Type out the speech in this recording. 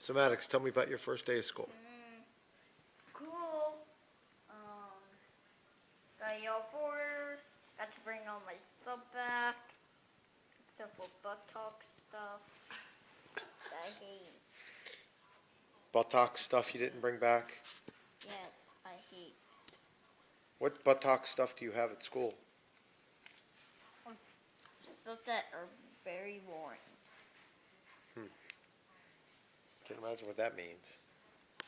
So Maddox, tell me about your first day of school. Cool. Got yelled for. Got to bring all my stuff back. Except for buttock stuff. That I hate. Buttock stuff you didn't bring back? Yes, I hate. What buttock stuff do you have at school? Stuff that are very boring. Can't imagine what that means.